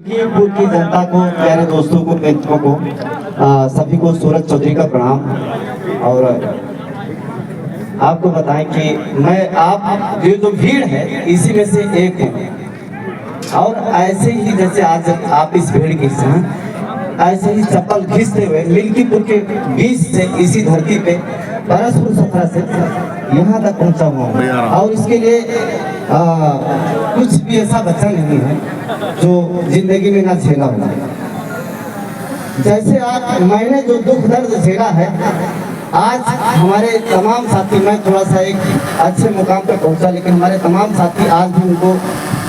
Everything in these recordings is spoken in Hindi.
लखीमपुर की जनता को, प्यारे दोस्तों को, मित्रों को, सभी को सूरज चौधरी का प्रणाम। और आपको बताएं कि मैं आप जो भीड़ है इसी में से एक हूँ। और ऐसे ही जैसे आज आप इस भीड़ के हिस्सा हैं, ऐसे ही चप्पल घिसते हुए मिल्कीपुर के बीच से इसी धरती पे परसपुर सफरा से यहाँ तक पहुँचा हुआ हूँ। और इसके लिए कुछ भी ऐसा बच्चा नहीं है जो जिंदगी में ना झेला होगा। जैसे आज मैंने जो दुख दर्द झेला है, आज हमारे तमाम साथी, मैं थोड़ा सा एक अच्छे मुकाम पर पहुंचा, लेकिन हमारे तमाम साथी आज भी उनको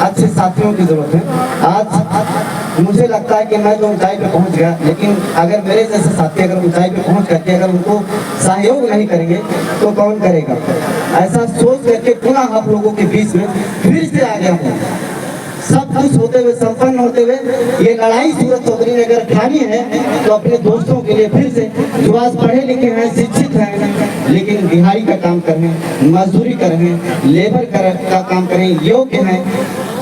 अच्छे साथियों की जरूरत है। आज मुझे लगता है कि मैं तो ऊंचाई पे पहुंच गया, लेकिन अगर मेरे जैसे साथी अगर ऊंचाई पे पहुंच करके अगर उनको सहयोग नहीं करेंगे तो कौन करेगा। ऐसा सोच करके पुनः आप लोगों के बीच में फिर से आ गया हूँ। सब कुछ होते हुए, संपन्न होते हुए ये लड़ाई सूरज चौधरी ने अगर ठानी है तो अपने दोस्तों के लिए फिर से, जो आज पढ़े लिखे हैं, शिक्षित हैं, लेकिन दिहाड़ी का काम कर रहे हैं, मजदूरी कर रहे हैं, लेबर का काम कर रहे हैं, योग्य हैं,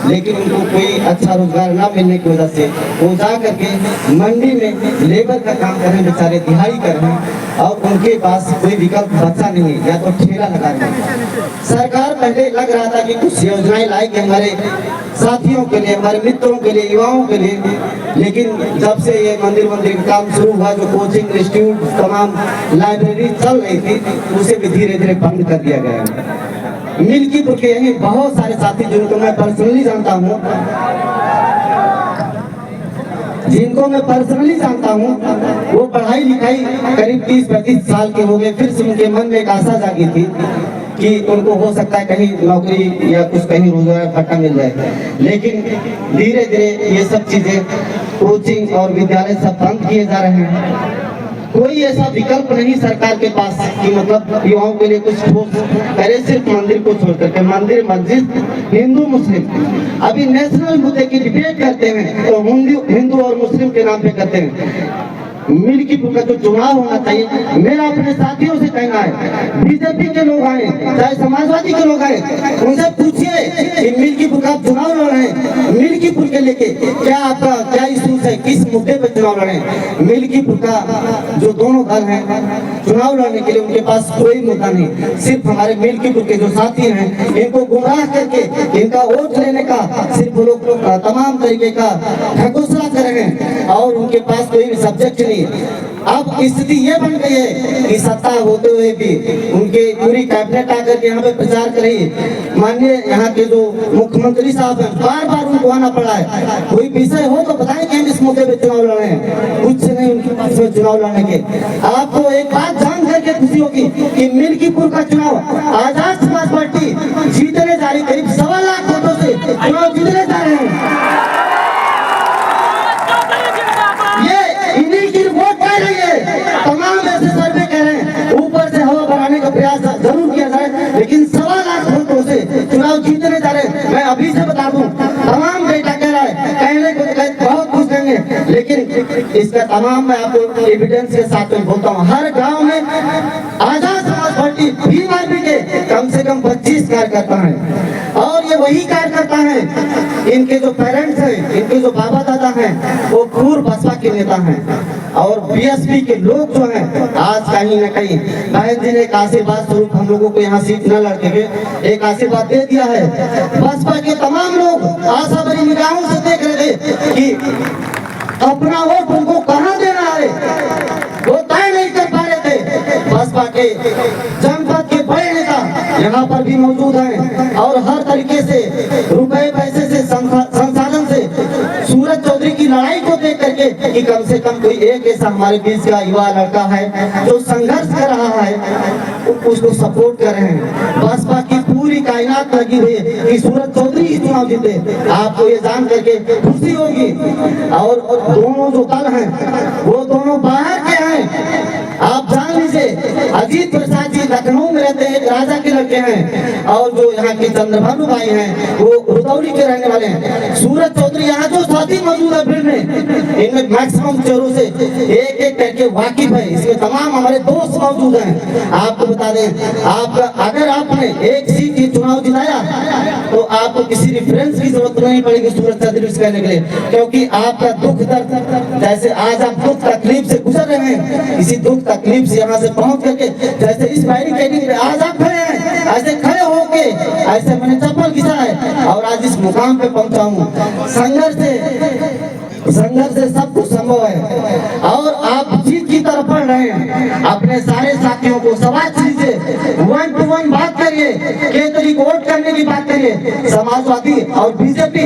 लेकिन उनको कोई अच्छा रोजगार ना मिलने की वजह से वो जा करके मंडी में लेबर का काम कर रहे हैं, बेचारे दिहाड़ी कर रहे हैं और उनके पास कोई विकल्प बचा नहीं है, या तो ठेला लगा रहे हैं। सरकार पहले लग रहा था कि कुछ योजनाएं लाएगी हमारे साथियों के लिए, हमारे मित्रों के लिए, युवाओं के लिए, लेकिन जब से ये मंदिर का काम शुरू हुआ, जो कोचिंग इंस्टीट्यूट, तमाम लाइब्रेरी चल रही थी, उसे भी धीरे धीरे बंद कर दिया गया है। मिल्कीपुर के यही बहुत सारे साथी जिनको मैं पर्सनली जानता हूँ, वो पढ़ाई लिखाई करीब 30-35 साल के हो गए। फिर से उनके मन में एक आशा जागी थी कि उनको हो सकता है कहीं नौकरी या कुछ कहीं रोजगार पट्टा मिल जाए, लेकिन धीरे धीरे ये सब चीजें, कोचिंग और विद्यालय सब बंद किए जा रहे हैं। कोई ऐसा विकल्प नहीं सरकार के पास कि मतलब युवाओं के लिए कुछ ठोस करे, सिर्फ मंदिर को छोड़ करके। मंदिर, मस्जिद, हिंदू मुस्लिम, अभी नेशनल मुद्दे की डिबेट करते हैं तो हिंदू और मुस्लिम के नाम पे करते हैं। मिल्कीपुर का जो चुनाव होना चाहिए, मेरा अपने साथियों से कहना है, बीजेपी के लोग आए चाहे समाजवादी के लोग आए, उनसे पूछिए कि मिल्कीपुर का चुनाव लड़ रहे हैं, मिल्कीपुर के लेके क्या आपका क्या इशूज है, किस मुद्दे पे चुनाव लड़े। मिल्कीपुर का जो दोनों दल हैं, चुनाव लड़ने के लिए उनके पास कोई मुद्दा नहीं। सिर्फ हमारे मिल्कीपुर के जो साथी हैं, इनको गुमराह करके इनका वोट लेने का सिर्फ वो लोग तमाम तरीके का ढकोसला कर रहे हैं और उनके पास कोई भी सब्जेक्ट नहीं। अब स्थिति ये बन गई है कि सत्ता होते हुए भी उनके पूरी कैबिनेट आकर के यहाँ पे प्रचार कर रही है। माननीय यहाँ के जो मुख्यमंत्री साहब हैं, बार बार उनको आना पड़ा है। कोई विषय हो तो बताएं कि हम इस मुद्दे पे चुनाव लड़ रहे हैं, कुछ नहीं उनके पास में चुनाव लड़ने के। आपको एक बात जान करके खुशी होगी कि मिल्कीपुर का चुनाव आजाद समाज पार्टी जीतने जा रही, करीब 1.25 लाख वोटों से चुनाव जीतने जा रहे हैं। तमाम ऐसे सर्वे कह रहे हैं, ऊपर से हवा बनाने का प्रयास जरूर किया जाए, लेकिन 1.25 लाख वोटों से चुनाव जीतने जा रहे हैं। मैं अभी से बता दूं, तमाम डेटा कह रहा है, कहने को बहुत कुछ देंगे, लेकिन इसका तमाम मैं आपको एविडेंस के साथ में बोलता हूँ। हर गांव में आजाद समाज पार्टी बीमारी के कम से कम 25 कार्यकर्ता हैं, और ये वही कार्यकर्ता हैं, इनके जो पेरेंट्स हैं, इनके जो बाबा दादा हैं, वो पूर्व बसपा के नेता हैं। और बीएसपी के लोग जो हैं, आज कहीं न कहीं बहन जी ने एक आशीर्वाद स्वरूप हम लोगों को यहाँ सीट न लड़के के एक आशीर्वाद दे दिया है। बसपा के तमाम लोग आशा भरी निगाहों से देख रहे थे कि अपना वोट उनको कहाँ देना है, वो तय नहीं कर पा रहे थे। बसपा के जनपद के बड़े नेता यहाँ पर भी मौजूद हैं और हर तरीके से रुपए पैसे से संसाधन से सूरज चौधरी की लड़ाई को देख करके कि कम से कम कोई एक ऐसा हमारे बीच का युवा लड़का है जो संघर्ष कर रहा है, उसको सपोर्ट कर रहे हैं। बसपा की पूरी कायनात लगी हुई है कि सूरज चौधरी ही चुनाव जीते। आपको ये जान करके खुशी होगी। और दोनों जो दल हैं वो दोनों बाहर के हैं। आप जान लीजिए, अजीत प्रसाद जी लखनऊ में रहते हैं, राजा के लड़के हैं, और जो यहाँ के चंद्रभानु भाई हैं वो रुदौली के रहने वाले हैं। सूरज चौधरी यहाँ जो साथी मौजूद है भीड़ में, इनमें मैक्सिमम चोरों से एक एक करके वाकिफ है, इसमें तमाम हमारे दोस्त मौजूद हैं। आपको बता दें, आप अगर आपने एक सीट की चुनाव चुनाव जिताया तो आपको किसी रेफरेंस की जरूरत नहीं पड़ेगी सूरज चौधरी से कहने के लिए, क्योंकि आपका दुख दर्द जैसे आज आप दुख तकलीफ से गुजर रहे हैं, इसी दुख तकलीफ से यहाँ से पहुंच करके जैसे इस बैरिकेडिंग पे आज आप खड़े हैं, ऐसे खड़े होके ऐसे मैंने चप्पल घिसा है और आज इस मुकाम पे पहुंचा हूँ। संघर्ष से सब कुछ संभव है और आप जीत की तरफ बढ़ रहे हैं। अपने सारे साथियों को शाबाश दीजिए, 1 to 1 बात करिए, केतरी को वोट करने की बात करिए। समाजवादी और बीजेपी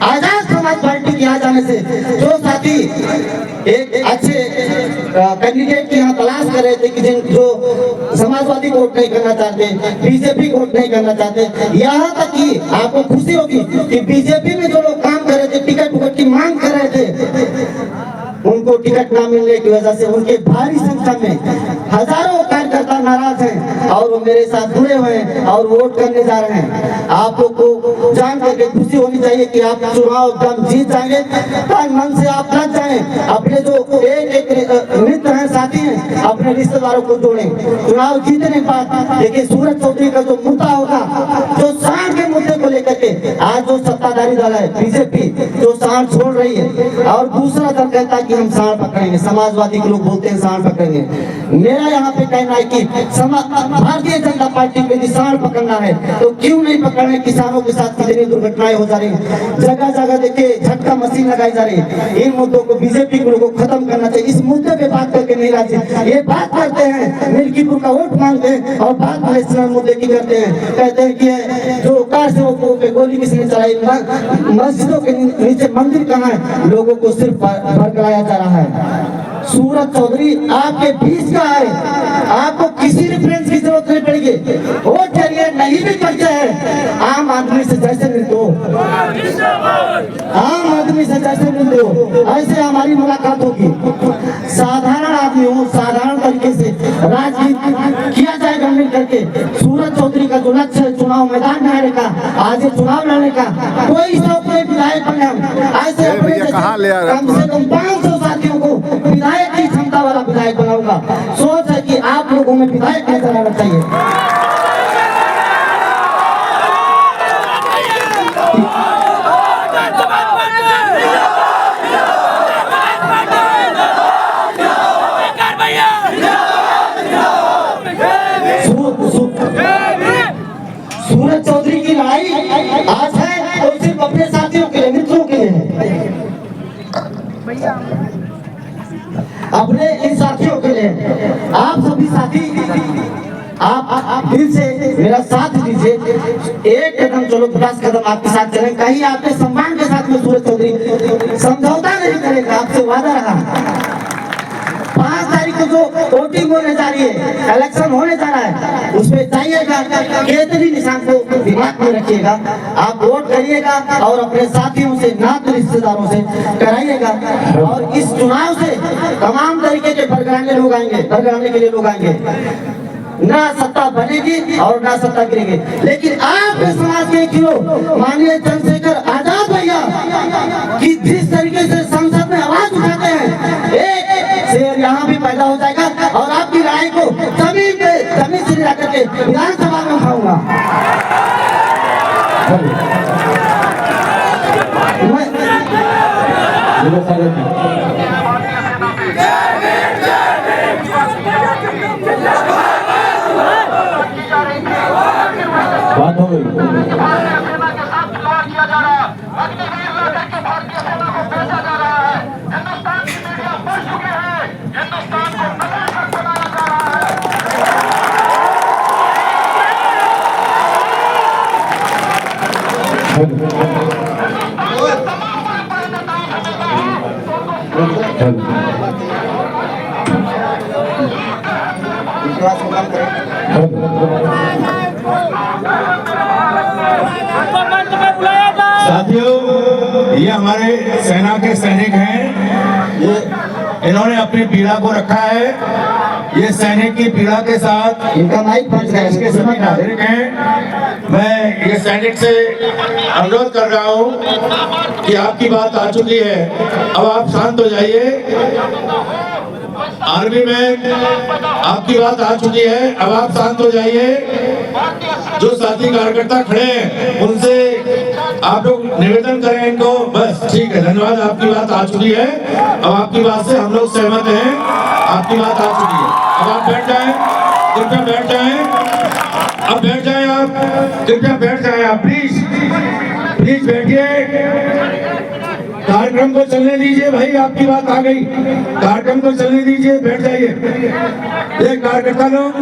आजाद समाज पार्टी के आ जाने से जो साथी एक अच्छे कैंडिडेट की यहाँ तलाश कर रहे थे कि जो समाजवादी को वोट नहीं करना चाहते, बीजेपी को वोट नहीं करना चाहते, यहाँ तक कि आपको खुशी होगी कि बीजेपी में जो लोग काम कर रहे थे, टिकट की मांग कर रहे थे, उनको टिकट ना मिलने की वजह से उनके भारी संख्या में हजारों कार्यकर्ता नाराज हैं और वो मेरे साथ जुड़े हुए हैं और वोट करने जा रहे हैं। आप लोग को जान करके खुशी होनी चाहिए कि आप चुनाव एकदम जीत जाएंगे, तन मन से आप लग जाएं। अपने जो एक मित्र हैं, साथी हैं, अपने रिश्तेदारों को जोड़ें। चुनाव जीतने के बाद देखिए सूरज चौधरी का जो मुद्दा होगा, जो सांड के मुद्दे को लेकर के आज जो सत्ताधारी दल है बीजेपी जो सांड छोड़ रही है और दूसरा दल कहता है कि हम सांड पकड़ेंगे, समाजवादी के लोग बोलते हैं सांड पकड़ेंगे। मेरा यहाँ पे कहना है कि भारतीय जनता पार्टी को यदि सांड पकड़ना है तो क्यों नहीं पकड़ रहे? किसानों के साथ कितनी दुर्घटनाएं हो जा रही है, जगह जगह देखिए झटका मशीन लगाई जा रही है। इन मुद्दों को बीजेपी को लोगों को खत्म करना चाहिए। इस मुद्दे पे बात करके नहीं राजी, ये बात करते हैं मिल्कीपुर का वोट मांगते हैं और बात पैलेस्टाइन मुद्दे की करते हैं। कहते हैं कि जो कार सेवकों पे गोली किसने चलाई, मस्जिदों के नीचे मंदिर कहाँ है, लोगों को सिर्फ भड़काया जा रहा है। सूरज चौधरी आपके बीच का है, आपको किसी रेफरेंस की जरूरत नहीं पड़ेगी। वोट करिए, नहीं भी करते हैं आम आदमी से जैसे मिलते हो, आम आदमी से जैसे मिलते हो ऐसे हमारी मुलाकात होगी। साधारण आदमी हो, साधारण तरीके से राजनीति किया जाएगा मिल करके। सूरज चौधरी का जो लक्ष्य है चुनाव मैदान में आने का, आज ये चुनाव लड़ने का, कोई शौक नहीं विधायक बनने। ऐसे कम से कम 500 साथियों को विधायक की क्षमता वाला विधायक बनाऊंगा। सोच है कि आप लोगों में विधायक नजर आना चाहिए। सूरज चौधरी की लड़ाई आज है और सिर्फ अपने साथियों के लिए, मित्रों के लिए है, अपने इन साथियों के लिए। आप सभी साथी आप दिल से मेरा साथ दीजिए, एक कदम चलो 10 कदम आपके साथ चलें। कहीं आपके सम्मान के साथ में सूरज चौधरी समझौता नहीं करेगा, आपसे वादा रहा। 5 तारीख को जो वोटिंग होने जा रही है, इलेक्शन होने जा रहा है, उसमें जाइएगा, केतरी निशान को दिमाग में रखिएगा। आप वोट करिएगा और अपने साथियों से, नाते रिश्तेदारों से कराइएगा। और इस चुनाव से तमाम तरीके के बरगराने लोग आएंगे, बरगराने के लिए लोग आएंगे। ना सत्ता बनेगी और ना सत्ता गिरेगी, लेकिन आपके समाज के खिलो माननीय चंद्रशेखर आजाद भैया कि जिस तरीके से संसद में आवाज उठाते हैं, एक शेर यहाँ भी पैदा हो जाएगा और आपकी राय को जमीन से ला करके विधानसभा में उठाऊंगा। बात हो गई। साथियों, ये हमारे सेना के सैनिक हैं, ये इन्होंने अपनी पीड़ा को रखा है। ये सैनिक की पीड़ा के साथ इनका माइक बंद है, इसके सभी नागरिक हैं। मैं ये सैनिक से अनुरोध कर रहा हूँ कि आपकी बात आ चुकी है, अब आप शांत हो जाइए। आर्मी में आपकी बात आ चुकी है, अब आप शांत हो जाइए। जो साथी कार्यकर्ता खड़े हैं उनसे आप लोग निवेदन करें इनको, बस ठीक है, धन्यवाद। आपकी बात आ चुकी है, अब आपकी बात से हम लोग सहमत हैं, आपकी बात आ चुकी है। अब आप बैठ जाएं, कृपया बैठ जाएं, अब बैठ जाएं आप, कृपया बैठ जाएं आप, प्लीज प्लीज बैठिए। कार्यक्रम को चलने दीजिए भाई, आपकी बात आ गई, कार्यक्रम को चलने दीजिए, बैठ जाइए। ये कार्यकर्ता लोग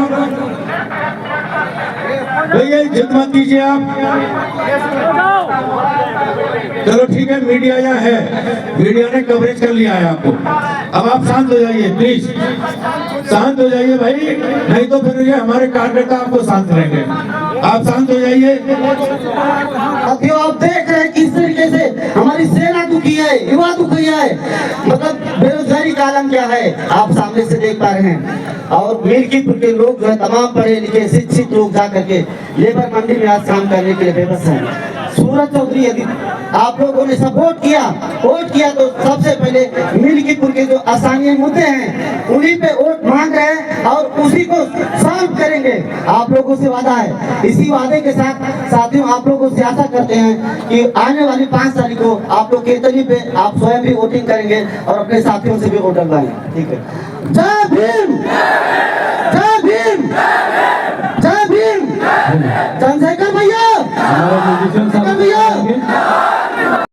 भैया जिद मत कीजिए आप। चलो ठीक है, मीडिया यहाँ है, मीडिया ने कवरेज कर लिया है आपको। अब आप शांत हो जाइए, प्लीज शांत हो जाइए भाई, नहीं तो फिर ये हमारे कार्यकर्ता आपको शांत रहेंगे। आप शांत हो जाइए। साथियों, आप देख रहे हैं किस तरीके से हमारी सेना दुखी है, युवा दुखी है, मतलब बेरोजगारी का आलम क्या है आप सामने से देख पा रहे हैं। और मिल्कीपुर के लोग जो है तमाम पढ़े लिखे शिक्षित लोग जा करके लेबर मंडी में आज काम करने के लिए बेबस हैं। सूरज चौधरी यदि आप लोगों ने सपोर्ट किया, वोट किया, तो सबसे पहले मिल्कीपुर के जो आसानी मुद्दे हैं उन्हीं पे वोट मांग रहे हैं और उसी को सॉल्व करेंगे। आप लोगों से वादा है। इसी वादे के साथ साथियों आप लोगों से आशा करते हैं कि आने वाली 5 तारीख को आप लोग कीर्तनी पे आप स्वयं भी वोटिंग करेंगे और अपने साथियों से भी वोट डलवाएंगे। ठीक है, जय भीम, जय